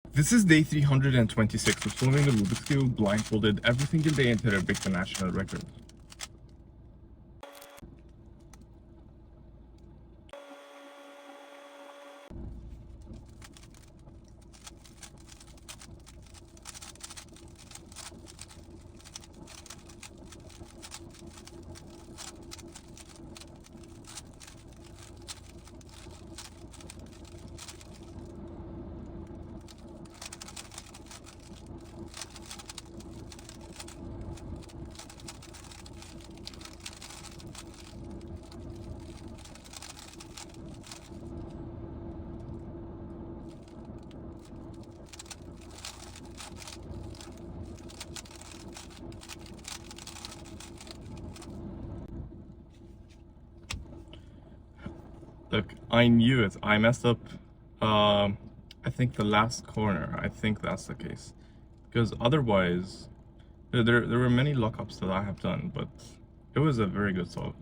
This is day 326 of solving the Rubik's Cube blindfolded every single day until I break the national record. Look, I knew it. I messed up, I think the last corner. I think that's the case. Because otherwise, there were many lockups that I have done, but it was a very good solve.